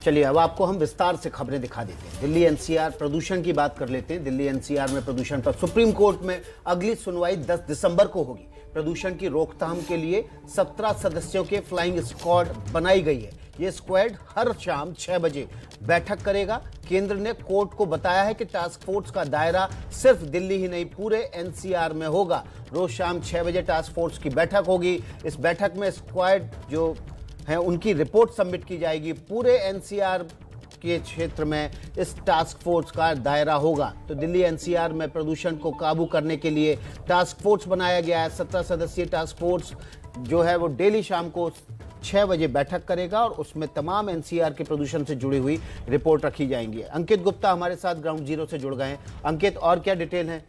चलिए अब आपको हम विस्तार से खबरें दिखा देते हैं। दिल्ली एनसीआर प्रदूषण की बात कर लेते हैं। दिल्ली एनसीआर में प्रदूषण पर सुप्रीम कोर्ट में अगली सुनवाई 10 दिसंबर को होगी। प्रदूषण की रोकथाम के लिए 17 सदस्यों के फ्लाइंग स्क्वाड बनाई गई है। ये स्क्वाड हर शाम 6 बजे बैठक करेगा। केंद्र ने कोर्ट को बताया है कि टास्क फोर्स का दायरा सिर्फ दिल्ली ही नहीं पूरे एनसीआर में होगा। रोज शाम 6 बजे टास्क फोर्स की बैठक होगी। इस बैठक में स्क्वाड जो है उनकी रिपोर्ट सबमिट की जाएगी। पूरे एनसीआर के क्षेत्र में इस टास्क फोर्स का दायरा होगा। तो दिल्ली एनसीआर में प्रदूषण को काबू करने के लिए टास्क फोर्स बनाया गया है। 17 सदस्यीय टास्क फोर्स जो है वो डेली शाम को 6 बजे बैठक करेगा और उसमें तमाम एनसीआर के प्रदूषण से जुड़ी हुई रिपोर्ट रखी जाएंगी। अंकित गुप्ता हमारे साथ ग्राउंड जीरो से जुड़ गए हैं। अंकित, और क्या डिटेल है?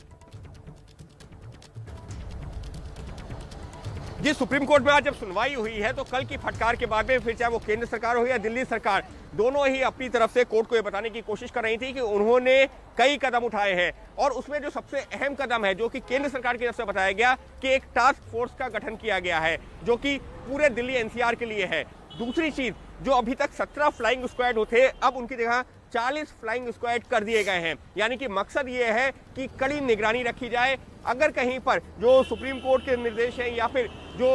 जी, सुप्रीम कोर्ट में आज जब सुनवाई हुई है तो कल की फटकार के बाद में फिर चाहे वो केंद्र सरकार हो या दिल्ली सरकार, दोनों ही अपनी तरफ से कोर्ट को ये बताने की कोशिश कर रही थी कि उन्होंने कई कदम उठाए हैं। और उसमें जो सबसे अहम कदम है, जो कि केंद्र सरकार की तरफ से बताया गया कि एक टास्क फोर्स का गठन किया गया है जो कि पूरे दिल्ली एनसीआर के लिए है। दूसरी चीज, जो अभी तक 17 फ्लाइंग स्क्वाड थे, अब उनकी जगह 40 फ्लाइंग स्क्वाड कर दिए गए हैं। यानी कि मकसद ये है कि कड़ी निगरानी रखी जाए। अगर कहीं पर जो सुप्रीम कोर्ट के निर्देश हैं या फिर जो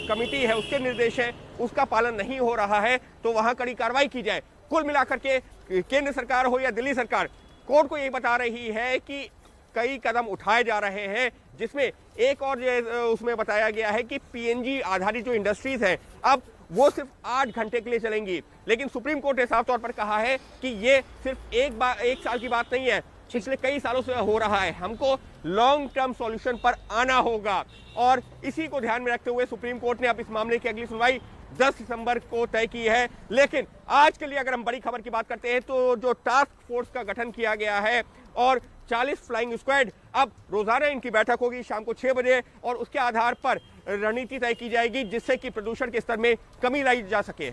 कमिटी है उसके निर्देश हैं उसका पालन नहीं हो रहा है तो वहां कड़ी कार्रवाई की जाए। कुल मिलाकर के केंद्र सरकार हो या दिल्ली सरकार, कोर्ट को यही बता रही है कि कई कदम उठाए जा रहे हैं, जिसमें एक और उसमें बताया गया है कि पीएनजी आधारित जो इंडस्ट्रीज हैं अब वो सिर्फ 8 घंटे के लिए चलेंगी। लेकिन सुप्रीम कोर्ट ने साफ तौर पर कहा है कि ये सिर्फ एक साल की बात नहीं है, पिछले कई सालों से हो रहा है। हमको लॉन्ग टर्म सॉल्यूशन पर आना होगा और इसी को ध्यान में रखते हुए सुप्रीम कोर्ट ने अब इस मामले की अगली सुनवाई 10 दिसंबर को तय की है। लेकिन आज के लिए अगर हम बड़ी खबर की बात करते हैं तो जो टास्क फोर्स का गठन किया गया है और 40 फ्लाइंग स्क्वाड, अब रोजाना इनकी बैठक होगी शाम को 6 बजे और उसके आधार पर रणनीति तय की जाएगी जिससे कि प्रदूषण के स्तर में कमी लाई जा सके।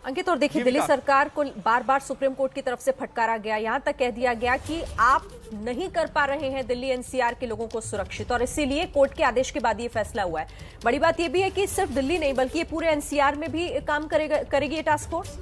अंकित, और देखिए दिल्ली सरकार को बार बार सुप्रीम कोर्ट की तरफ से फटकारा गया, यहां तक कह दिया गया कि आप नहीं कर पा रहे हैं दिल्ली एनसीआर के लोगों को सुरक्षित और इसीलिए कोर्ट के आदेश के बाद ये फैसला हुआ है। बड़ी बात ये भी है कि सिर्फ दिल्ली नहीं बल्कि ये पूरे एनसीआर में भी काम करेगी ये टास्क फोर्स।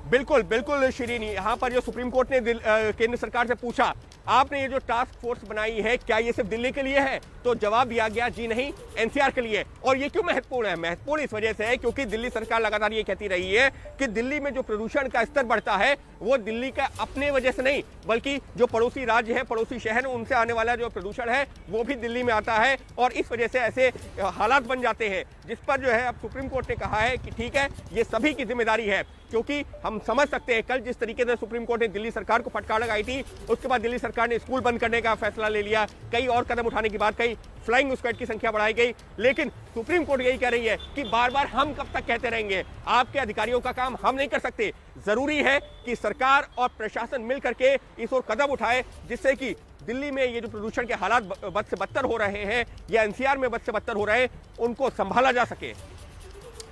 बिल्कुल बिल्कुल शिरीनी, यहाँ पर जो सुप्रीम कोर्ट ने केंद्र सरकार से पूछा आपने ये जो टास्क फोर्स बनाई है क्या ये सिर्फ दिल्ली के लिए है, तो जवाब दिया गया जी नहीं, एनसीआर के लिए। और ये क्यों महत्वपूर्ण है? महत्वपूर्ण इस वजह से है क्योंकि दिल्ली सरकार लगातार ये कहती रही है कि दिल्ली में जो प्रदूषण का स्तर बढ़ता है वो दिल्ली का अपने वजह से नहीं बल्कि जो पड़ोसी राज्य है, पड़ोसी शहर, उनसे आने वाला जो प्रदूषण है वो भी दिल्ली में आता है और इस वजह से ऐसे हालात बन जाते हैं। जिस पर जो है अब सुप्रीम कोर्ट ने कहा है कि ठीक है, ये सभी की जिम्मेदारी है। क्योंकि हम समझ सकते हैं कल जिस तरीके से सुप्रीम कोर्ट ने दिल्ली सरकार को फटकार लगाई थी, उसके बाद दिल्ली सरकार ने स्कूल बंद करने का फैसला ले लिया, कई और कदम उठाने की बात कही, फ्लाइंग स्क्वाड की संख्या बढ़ाई गई। लेकिन सुप्रीम कोर्ट यही कह रही है कि बार बार हम कब तक कहते रहेंगे, आपके अधिकारियों का काम हम नहीं कर सकते। जरूरी है कि सरकार और प्रशासन मिलकर के इस ओर कदम उठाए जिससे कि दिल्ली में ये जो प्रदूषण के हालात बद से बदतर हो रहे हैं या एनसीआर में बद से बदतर हो रहे हैं उनको संभाला जा सके।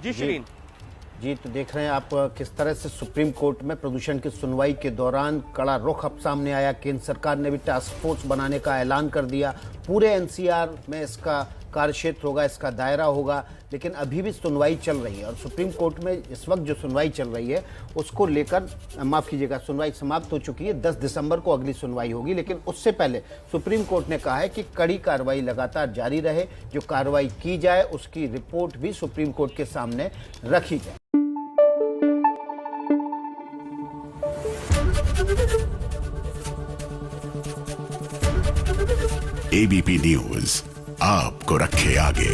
जी शिरीन जी, तो देख रहे हैं आप किस तरह से सुप्रीम कोर्ट में प्रदूषण की सुनवाई के दौरान कड़ा रुख अब सामने आया। केंद्र सरकार ने भी टास्क फोर्स बनाने का ऐलान कर दिया। पूरे एनसीआर में इसका कार्यक्षेत्र होगा, इसका दायरा होगा, लेकिन अभी भी सुनवाई चल रही है और सुप्रीम कोर्ट में इस वक्त जो सुनवाई चल रही है उसको लेकर, माफ कीजिएगा, सुनवाई समाप्त हो चुकी है। 10 दिसंबर को अगली सुनवाई होगी, लेकिन उससे पहले सुप्रीम कोर्ट ने कहा है कि कड़ी कार्रवाई लगातार जारी रहे। जो कार्रवाई की जाए उसकी रिपोर्ट भी सुप्रीम कोर्ट के सामने रखी जाए। एबीपी न्यूज आपको रखे आगे।